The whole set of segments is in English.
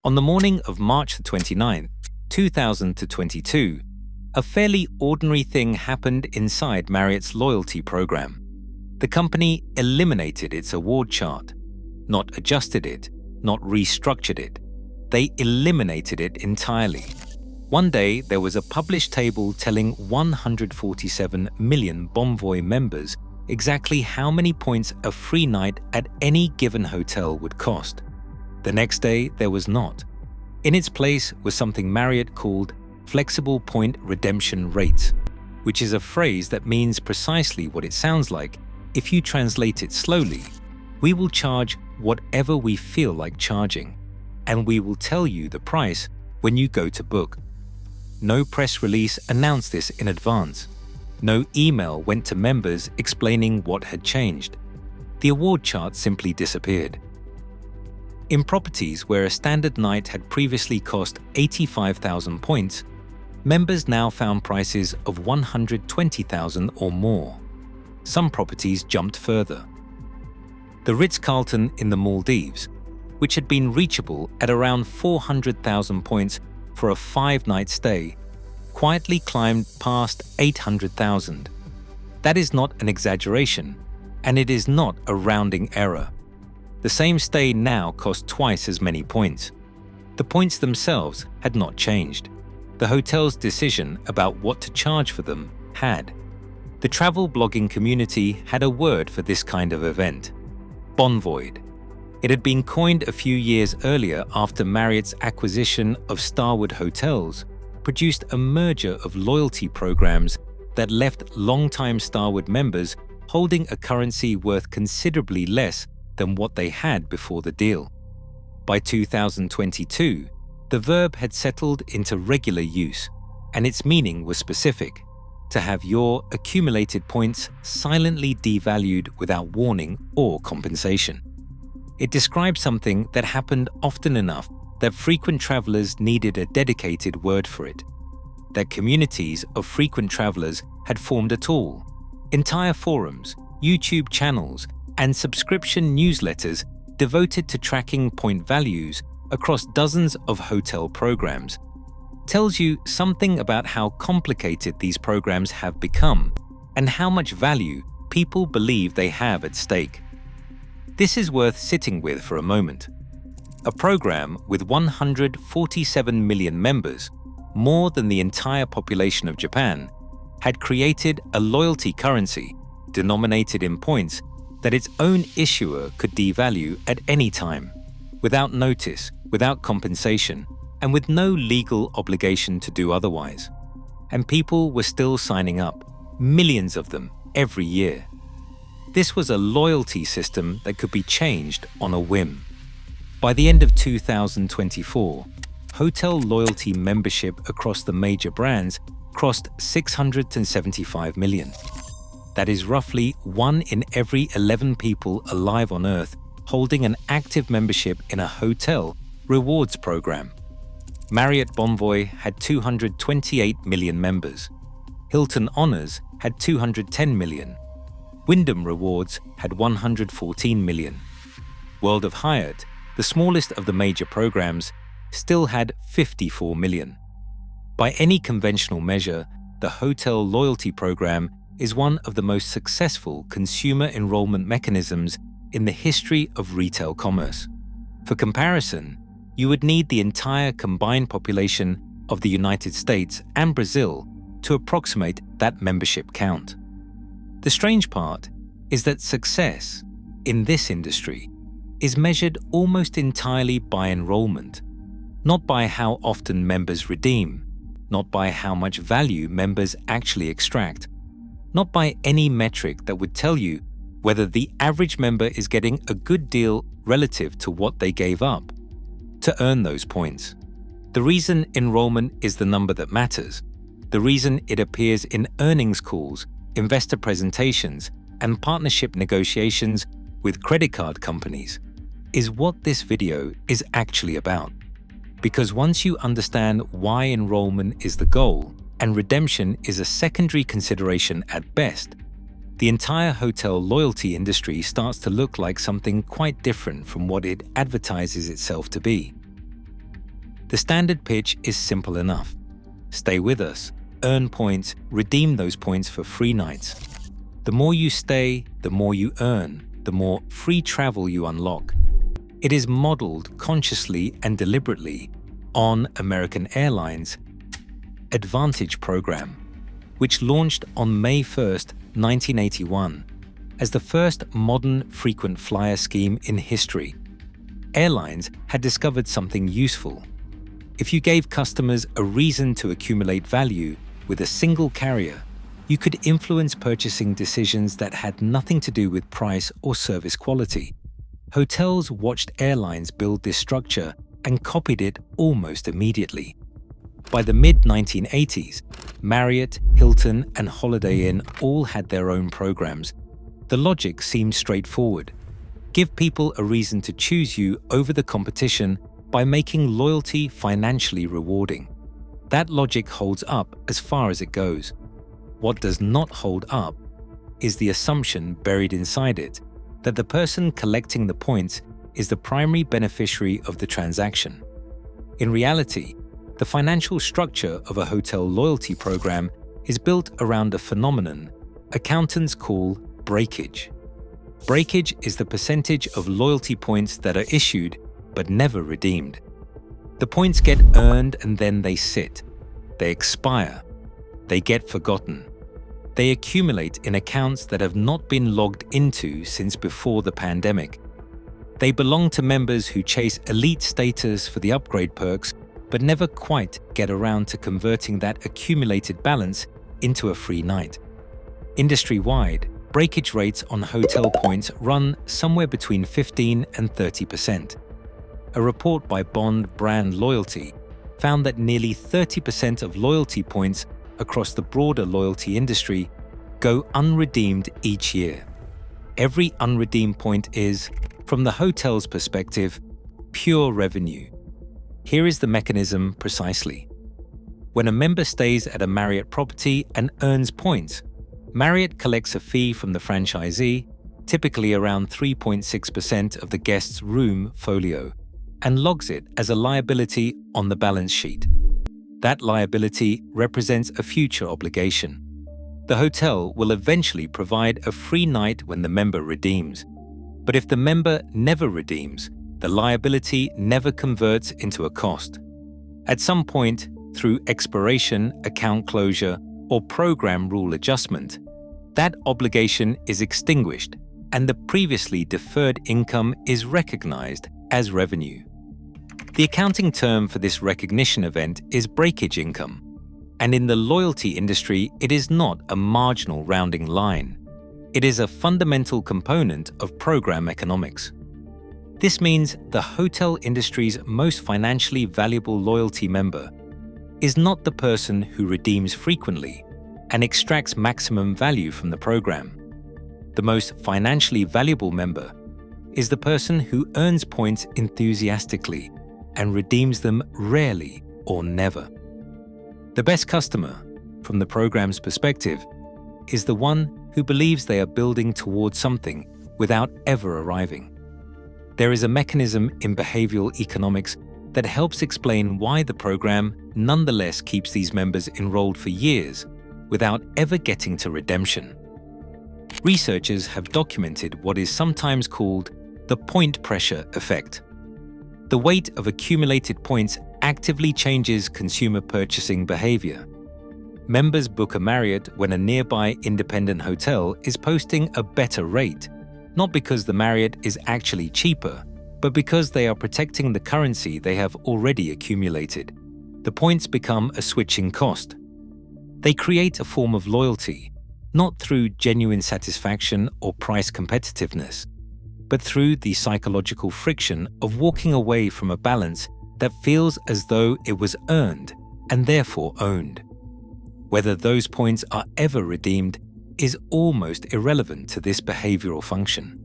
On the morning of March 29, 2022, a fairly ordinary thing happened inside Marriott's loyalty program. The company eliminated its award chart, not adjusted it, not restructured it. They eliminated it entirely. One day, there was a published table telling 147 million Bonvoy members exactly how many points a free night at any given hotel would cost. The next day, there was not. In its place was something Marriott called flexible point redemption rates, which is a phrase that means precisely what it sounds like. If you translate it slowly, we will charge whatever we feel like charging, and we will tell you the price when you go to book. No press release announced this in advance. No email went to members explaining what had changed. The award chart simply disappeared. In properties where a standard night had previously cost 85,000 points, members now found prices of 120,000 or more. Some properties jumped further. The Ritz-Carlton in the Maldives, which had been reachable at around 400,000 points for a 5-night stay, quietly climbed past 800,000. That is not an exaggeration, and it is not a rounding error. The same stay now cost twice as many points. The points themselves had not changed. The hotel's decision about what to charge for them had. The travel blogging community had a word for this kind of event: Bonvoid. It had been coined a few years earlier after Marriott's acquisition of Starwood Hotels produced a merger of loyalty programs that left longtime Starwood members holding a currency worth considerably less than what they had before the deal. By 2022, the verb had settled into regular use, and its meaning was specific: to have your accumulated points silently devalued without warning or compensation. It described something that happened often enough that frequent travelers needed a dedicated word for it. That communities of frequent travelers had formed at all. Entire forums, YouTube channels, and subscription newsletters devoted to tracking point values across dozens of hotel programs tells you something about how complicated these programs have become and how much value people believe they have at stake. This is worth sitting with for a moment. A program with 147 million members, more than the entire population of Japan, had created a loyalty currency denominated in points that its own issuer could devalue at any time, without notice, without compensation, and with no legal obligation to do otherwise. And people were still signing up, millions of them, every year. This was a loyalty system that could be changed on a whim. By the end of 2024, hotel loyalty membership across the major brands crossed 675 million. That is roughly 1 in every 11 people alive on Earth holding an active membership in a hotel rewards program. Marriott Bonvoy had 228 million members. Hilton Honors had 210 million. Wyndham Rewards had 114 million. World of Hyatt, the smallest of the major programs, still had 54 million. By any conventional measure, the hotel loyalty program is one of the most successful consumer enrollment mechanisms in the history of retail commerce. For comparison, you would need the entire combined population of the United States and Brazil to approximate that membership count. The strange part is that success in this industry is measured almost entirely by enrollment, not by how often members redeem, not by how much value members actually extract, not by any metric that would tell you whether the average member is getting a good deal relative to what they gave up to earn those points. The reason enrollment is the number that matters, the reason it appears in earnings calls, investor presentations, and partnership negotiations with credit card companies, is what this video is actually about. Because once you understand why enrollment is the goal and redemption is a secondary consideration at best, the entire hotel loyalty industry starts to look like something quite different from what it advertises itself to be. The standard pitch is simple enough. Stay with us, earn points, redeem those points for free nights. The more you stay, the more you earn, the more free travel you unlock. It is modeled consciously and deliberately on American Airlines' Advantage program, which launched on May 1st, 1981, as the first modern frequent flyer scheme in history. Airlines had discovered something useful. If you gave customers a reason to accumulate value with a single carrier, you could influence purchasing decisions that had nothing to do with price or service quality. Hotels watched airlines build this structure and copied it almost immediately. By the mid-1980s, Marriott, Hilton, and Holiday Inn all had their own programs. The logic seemed straightforward. Give people a reason to choose you over the competition by making loyalty financially rewarding. That logic holds up as far as it goes. What does not hold up is the assumption buried inside it that the person collecting the points is the primary beneficiary of the transaction. In reality, the financial structure of a hotel loyalty program is built around a phenomenon accountants call breakage. Breakage is the percentage of loyalty points that are issued but never redeemed. The points get earned and then they sit. They expire. They get forgotten. They accumulate in accounts that have not been logged into since before the pandemic. They belong to members who chase elite status for the upgrade perks but never quite get around to converting that accumulated balance into a free night. Industry-wide, breakage rates on hotel points run somewhere between 15 and 30%. A report by Bond Brand Loyalty found that nearly 30% of loyalty points across the broader loyalty industry go unredeemed each year. Every unredeemed point is, from the hotel's perspective, pure revenue. Here is the mechanism precisely. When a member stays at a Marriott property and earns points, Marriott collects a fee from the franchisee, typically around 3.6% of the guest's room folio, and logs it as a liability on the balance sheet. That liability represents a future obligation. The hotel will eventually provide a free night when the member redeems. But if the member never redeems, the liability never converts into a cost. At some point, through expiration, account closure, or program rule adjustment, that obligation is extinguished and the previously deferred income is recognized as revenue. The accounting term for this recognition event is breakage income, and in the loyalty industry, it is not a marginal rounding line. It is a fundamental component of program economics. This means the hotel industry's most financially valuable loyalty member is not the person who redeems frequently and extracts maximum value from the program. The most financially valuable member is the person who earns points enthusiastically and redeems them rarely or never. The best customer, from the program's perspective, is the one who believes they are building towards something without ever arriving. There is a mechanism in behavioral economics that helps explain why the program nonetheless keeps these members enrolled for years without ever getting to redemption. Researchers have documented what is sometimes called the point pressure effect. The weight of accumulated points actively changes consumer purchasing behavior. Members book a Marriott when a nearby independent hotel is posting a better rate, not because the Marriott is actually cheaper, but because they are protecting the currency they have already accumulated. The points become a switching cost. They create a form of loyalty, not through genuine satisfaction or price competitiveness, but through the psychological friction of walking away from a balance that feels as though it was earned and therefore owned. Whether those points are ever redeemed is almost irrelevant to this behavioral function.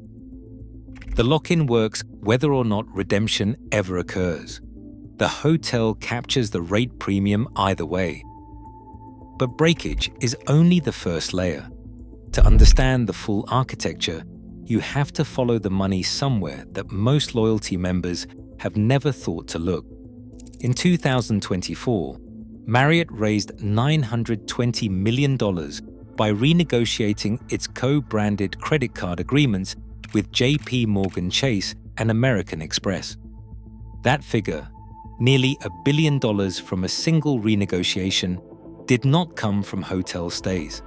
The lock-in works whether or not redemption ever occurs. The hotel captures the rate premium either way. But breakage is only the first layer. To understand the full architecture, you have to follow the money somewhere that most loyalty members have never thought to look. In 2024, Marriott raised $920 million by renegotiating its co-branded credit card agreements with JP Morgan Chase and American Express. That figure, nearly $1 billion from a single renegotiation, did not come from hotel stays.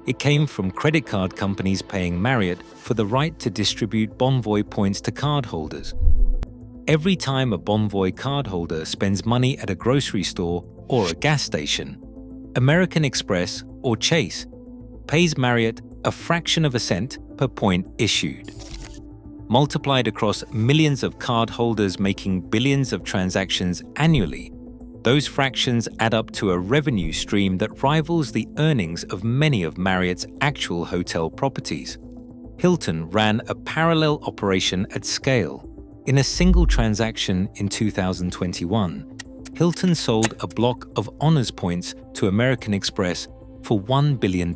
It came from credit card companies paying Marriott for the right to distribute Bonvoy points to cardholders. Every time a Bonvoy cardholder spends money at a grocery store or a gas station, American Express or Chase pays Marriott a fraction of a cent per point issued. Multiplied across millions of cardholders making billions of transactions annually, those fractions add up to a revenue stream that rivals the earnings of many of Marriott's actual hotel properties. Hilton ran a parallel operation at scale. In a single transaction in 2021, Hilton sold a block of Honors points to American Express for $1 billion,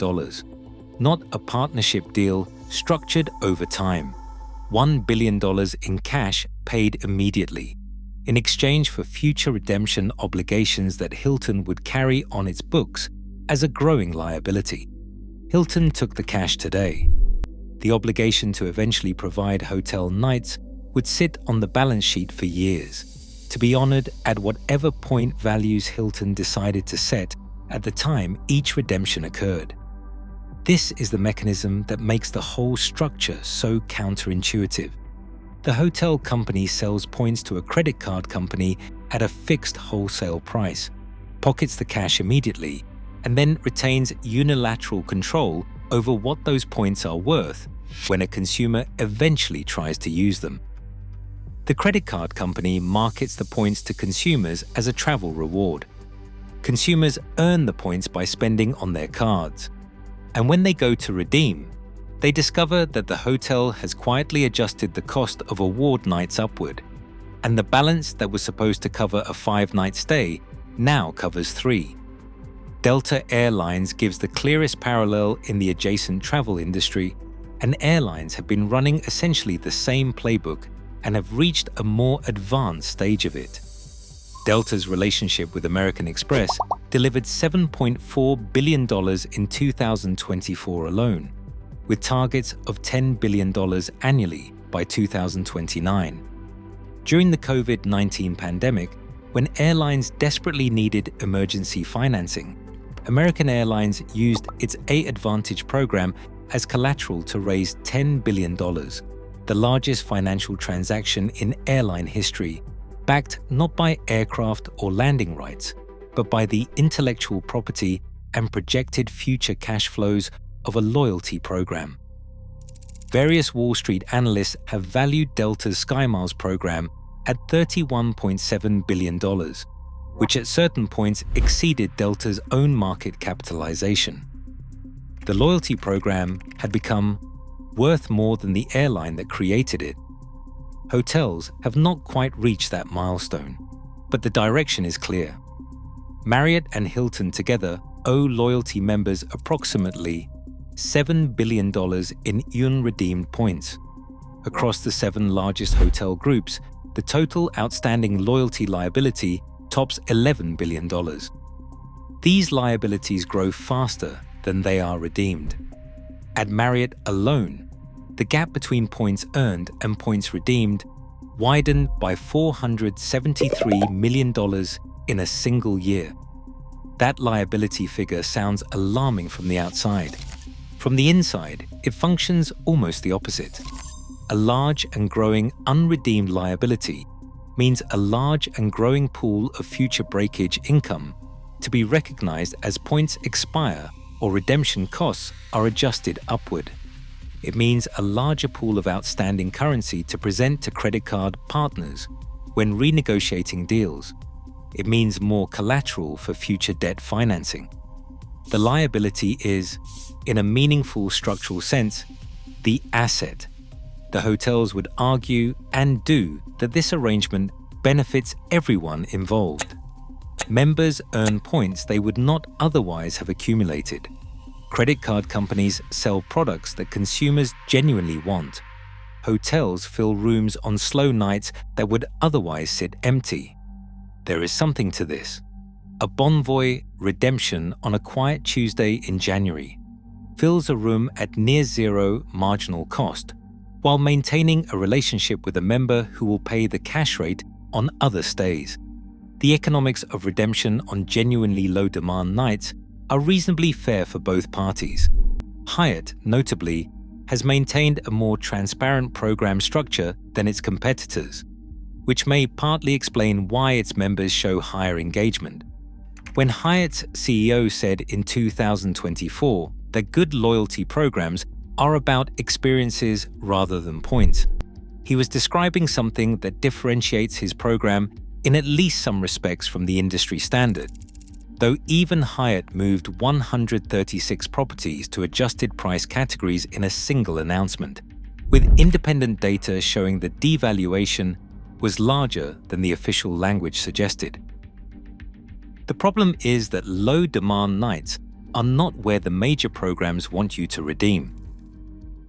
not a partnership deal structured over time. $1 billion in cash paid immediately, in exchange for future redemption obligations that Hilton would carry on its books as a growing liability. Hilton took the cash today. The obligation to eventually provide hotel nights would sit on the balance sheet for years, to be honored at whatever point values Hilton decided to set at the time each redemption occurred. This is the mechanism that makes the whole structure so counterintuitive. The hotel company sells points to a credit card company at a fixed wholesale price, pockets the cash immediately, and then retains unilateral control over what those points are worth when a consumer eventually tries to use them. The credit card company markets the points to consumers as a travel reward. Consumers earn the points by spending on their cards. And when they go to redeem, they discover that the hotel has quietly adjusted the cost of award nights upward, and the balance that was supposed to cover a 5-night stay now covers 3. Delta Airlines gives the clearest parallel in the adjacent travel industry, and airlines have been running essentially the same playbook and have reached a more advanced stage of it. Delta's relationship with American Express delivered $7.4 billion in 2024 alone, with targets of $10 billion annually by 2029. During the COVID-19 pandemic, when airlines desperately needed emergency financing, American Airlines used its A-Advantage program as collateral to raise $10 billion, the largest financial transaction in airline history, backed not by aircraft or landing rights, but by the intellectual property and projected future cash flows of a loyalty program. Various Wall Street analysts have valued Delta's SkyMiles program at $31.7 billion, which at certain points exceeded Delta's own market capitalization. The loyalty program had become worth more than the airline that created it. Hotels have not quite reached that milestone, but the direction is clear. Marriott and Hilton together owe loyalty members approximately $7 billion in unredeemed points. Across the 7 largest hotel groups, the total outstanding loyalty liability tops $11 billion. These liabilities grow faster than they are redeemed. At Marriott alone, the gap between points earned and points redeemed widened by $473 million in a single year. That liability figure sounds alarming from the outside. From the inside, it functions almost the opposite. A large and growing unredeemed liability means a large and growing pool of future breakage income to be recognized as points expire or redemption costs are adjusted upward. It means a larger pool of outstanding currency to present to credit card partners when renegotiating deals. It means more collateral for future debt financing. The liability is, in a meaningful structural sense, the asset. The hotels would argue and do that this arrangement benefits everyone involved. Members earn points they would not otherwise have accumulated. Credit card companies sell products that consumers genuinely want. Hotels fill rooms on slow nights that would otherwise sit empty. There is something to this. A Bonvoy redemption on a quiet Tuesday in January fills a room at near zero marginal cost while maintaining a relationship with a member who will pay the cash rate on other stays. The economics of redemption on genuinely low-demand nights are reasonably fair for both parties. Hyatt, notably, has maintained a more transparent program structure than its competitors, which may partly explain why its members show higher engagement. When Hyatt's CEO said in 2024 that good loyalty programs are about experiences rather than points, he was describing something that differentiates his program in at least some respects from the industry standard. Though even Hyatt moved 136 properties to adjusted price categories in a single announcement, with independent data showing the devaluation was larger than the official language suggested. The problem is that low-demand nights are not where the major programs want you to redeem.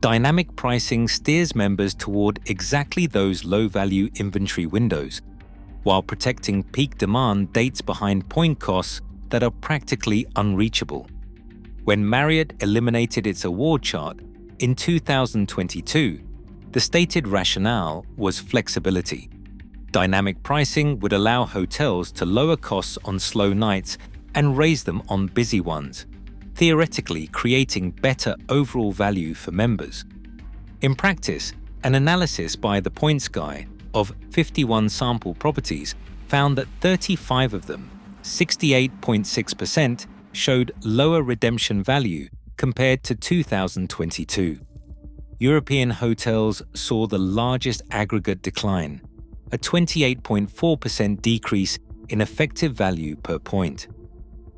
Dynamic pricing steers members toward exactly those low-value inventory windows, while protecting peak demand dates behind point costs that are practically unreachable. When Marriott eliminated its award chart in 2022, the stated rationale was flexibility. Dynamic pricing would allow hotels to lower costs on slow nights and raise them on busy ones, theoretically creating better overall value for members. In practice, an analysis by the Points Guy of 51 sample properties found that 35 of them, 68.6%, showed lower redemption value compared to 2022. European hotels saw the largest aggregate decline, a 28.4% decrease in effective value per point.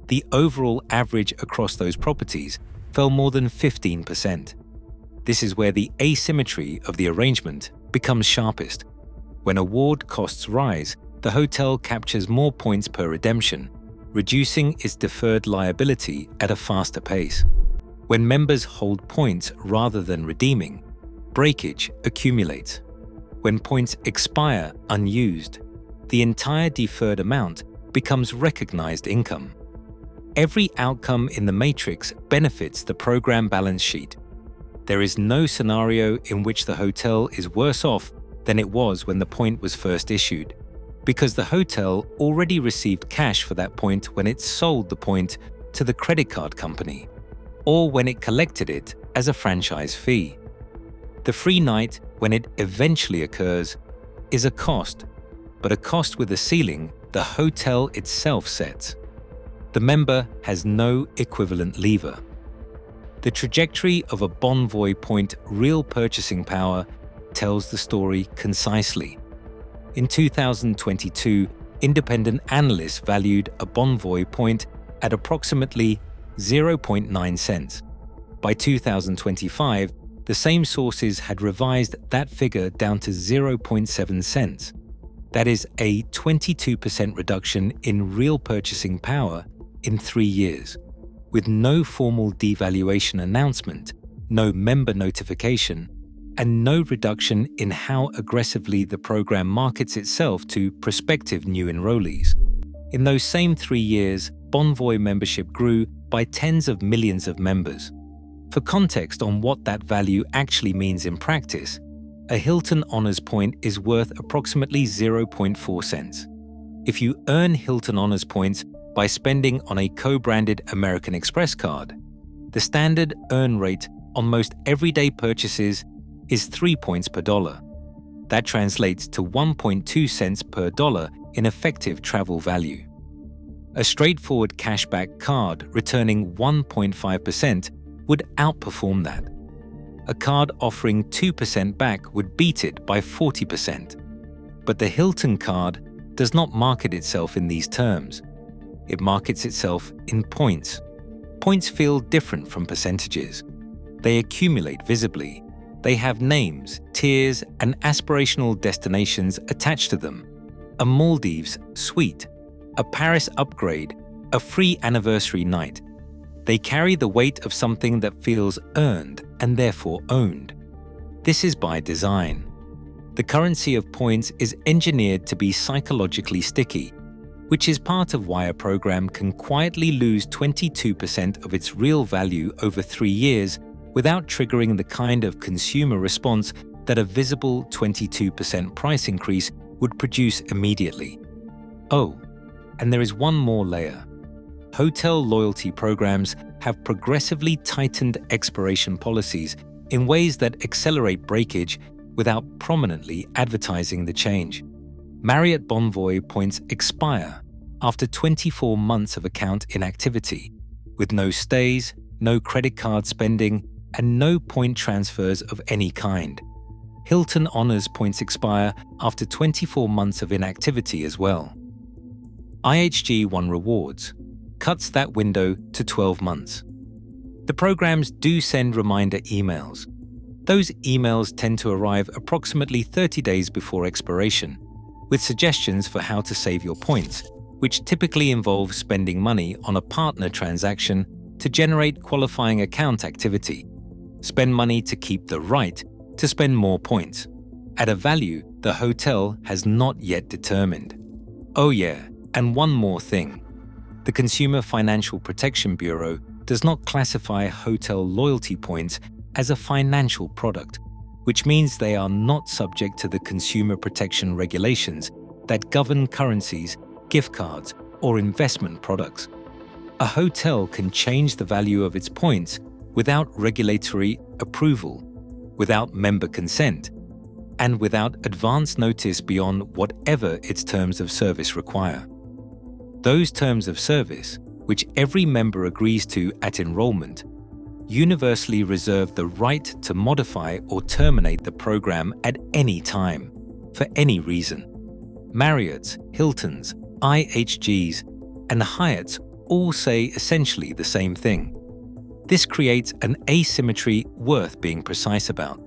The overall average across those properties fell more than 15%. This is where the asymmetry of the arrangement becomes sharpest. When award costs rise, the hotel captures more points per redemption, reducing its deferred liability at a faster pace. When members hold points rather than redeeming, breakage accumulates. When points expire unused, the entire deferred amount becomes recognized income. Every outcome in the matrix benefits the program balance sheet. There is no scenario in which the hotel is worse off than it was when the point was first issued, because the hotel already received cash for that point when it sold the point to the credit card company, or when it collected it as a franchise fee. The free night, when it eventually occurs, is a cost, but a cost with a ceiling the hotel itself sets. The member has no equivalent lever. The trajectory of a Bonvoy point real purchasing power tells the story concisely. In 2022, independent analysts valued a Bonvoy point at approximately 0.9 cents. By 2025, the same sources had revised that figure down to 0.7 cents. That is a 22% reduction in real purchasing power in 3 years, with no formal devaluation announcement, no member notification, and no reduction in how aggressively the program markets itself to prospective new enrollees. In those same 3 years, Bonvoy membership grew by tens of millions of members. For context on what that value actually means in practice, a Hilton Honors point is worth approximately 0.4 cents. If you earn Hilton Honors points by spending on a co-branded American Express card, the standard earn rate on most everyday purchases is 3 points per dollar. That translates to 1.2 cents per dollar in effective travel value. A straightforward cashback card returning 1.5% would outperform that. A card offering 2% back would beat it by 40%. But the Hilton card does not market itself in these terms. It markets itself in points. Points feel different from percentages. They accumulate visibly. They have names, tiers, and aspirational destinations attached to them. A Maldives suite, a Paris upgrade, a free anniversary night. They carry the weight of something that feels earned and therefore owned. This is by design. The currency of points is engineered to be psychologically sticky. which is part of why a program can quietly lose 22% of its real value over 3 years without triggering the kind of consumer response that a visible 22% price increase would produce immediately. Oh, and there is one more layer. Hotel loyalty programs have progressively tightened expiration policies in ways that accelerate breakage without prominently advertising the change. Marriott Bonvoy points expire after 24 months of account inactivity, with no stays, no credit card spending, and no point transfers of any kind. Hilton Honors points expire after 24 months of inactivity as well. IHG One Rewards cuts that window to 12 months. The programs do send reminder emails. Those emails tend to arrive approximately 30 days before expiration, with suggestions for how to save your points, which typically involve spending money on a partner transaction to generate qualifying account activity. Spend money to keep the right to spend more points, at a value the hotel has not yet determined. Oh yeah, and one more thing. The Consumer Financial Protection Bureau does not classify hotel loyalty points as a financial product, which means they are not subject to the consumer protection regulations that govern currencies, gift cards, or investment products. A hotel can change the value of its points without regulatory approval, without member consent, and without advance notice beyond whatever its terms of service require. Those terms of service, which every member agrees to at enrollment, universally reserve the right to modify or terminate the program at any time, for any reason. Marriott's, Hilton's, IHG's, and Hyatt's all say essentially the same thing. This creates an asymmetry worth being precise about.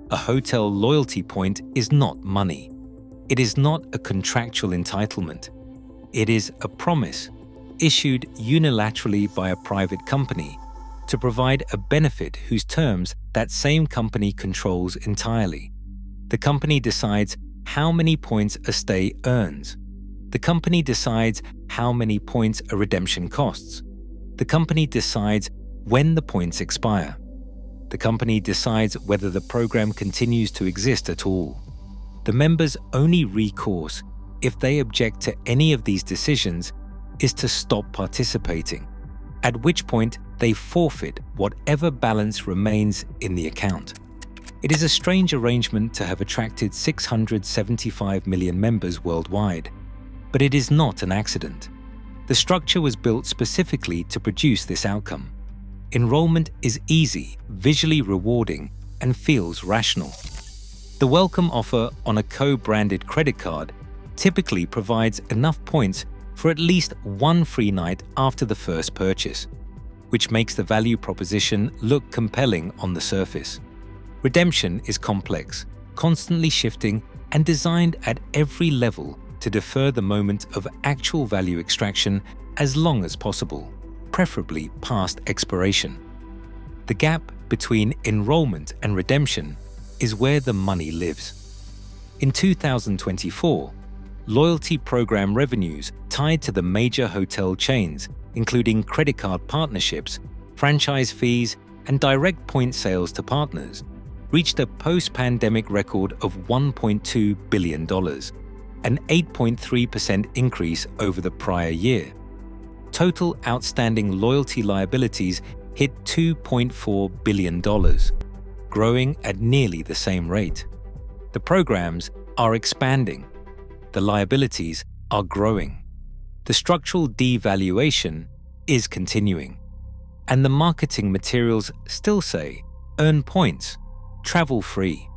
A hotel loyalty point is not money. It is not a contractual entitlement. It is a promise issued unilaterally by a private company to provide a benefit whose terms that same company controls entirely. The company decides how many points a stay earns. The company decides how many points a redemption costs. The company decides when the points expire. The company decides whether the program continues to exist at all. The members' only recourse, if they object to any of these decisions, is to stop participating, at which point they forfeit whatever balance remains in the account. It is a strange arrangement to have attracted 675 million members worldwide, but it is not an accident. The structure was built specifically to produce this outcome. Enrollment is easy, visually rewarding, and feels rational. The welcome offer on a co-branded credit card typically provides enough points for at least one free night after the first purchase, which makes the value proposition look compelling on the surface. Redemption is complex, constantly shifting, and designed at every level to defer the moment of actual value extraction as long as possible, preferably past expiration. The gap between enrollment and redemption is where the money lives. In 2024, loyalty program revenues tied to the major hotel chains, including credit card partnerships, franchise fees, and direct point sales to partners, reached a post-pandemic record of $1.2 billion, an 8.3% increase over the prior year. Total outstanding loyalty liabilities hit $2.4 billion, growing at nearly the same rate. The programs are expanding. The liabilities are growing. The structural devaluation is continuing. And the marketing materials still say, earn points, travel free.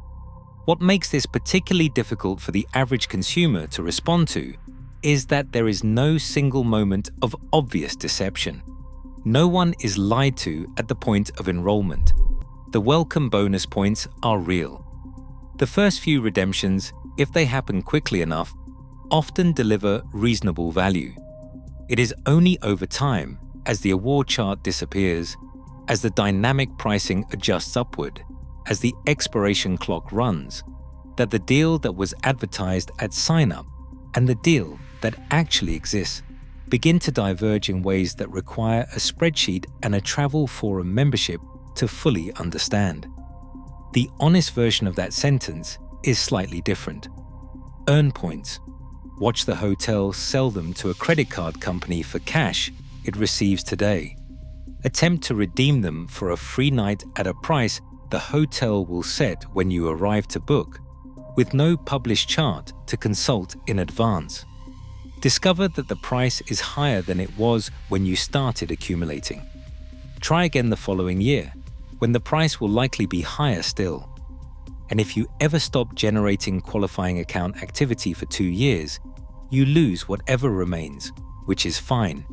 What makes this particularly difficult for the average consumer to respond to is that there is no single moment of obvious deception. No one is lied to at the point of enrollment. The welcome bonus points are real. The first few redemptions, if they happen quickly enough, often deliver reasonable value. It is only over time, as the award chart disappears, as the dynamic pricing adjusts upward, as the expiration clock runs, that the deal that was advertised at sign-up and the deal that actually exists begin to diverge in ways that require a spreadsheet and a travel forum membership to fully understand. The honest version of that sentence is slightly different. Earn points. Watch the hotel sell them to a credit card company for cash it receives today. Attempt to redeem them for a free night at a price the hotel will set when you arrive to book, with no published chart to consult in advance. Discover that the price is higher than it was when you started accumulating. Try again the following year, when the price will likely be higher still. And if you ever stop generating qualifying account activity for 2 years, you lose whatever remains, which is fine,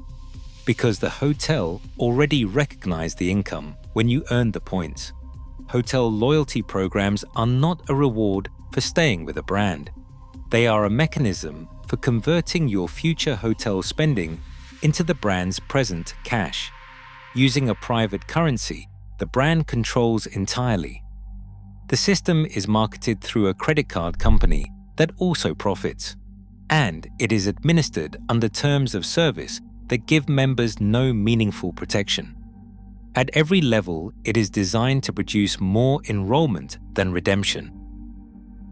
because the hotel already recognized the income when you earned the points. Hotel loyalty programs are not a reward for staying with a brand. They are a mechanism for converting your future hotel spending into the brand's present cash, using a private currency the brand controls entirely. The system is marketed through a credit card company that also profits, and it is administered under terms of service that give members no meaningful protection. At every level, it is designed to produce more enrollment than redemption.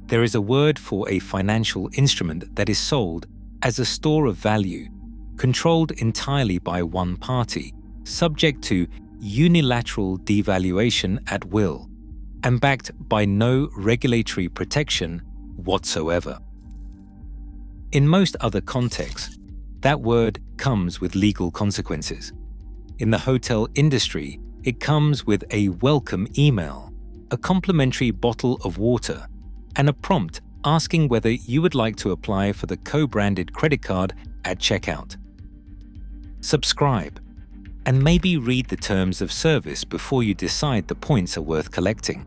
There is a word for a financial instrument that is sold as a store of value, controlled entirely by one party, subject to unilateral devaluation at will, and backed by no regulatory protection whatsoever. In most other contexts, that word comes with legal consequences. In the hotel industry, it comes with a welcome email, a complimentary bottle of water, and a prompt asking whether you would like to apply for the co-branded credit card at checkout. Subscribe, and maybe read the terms of service before you decide the points are worth collecting.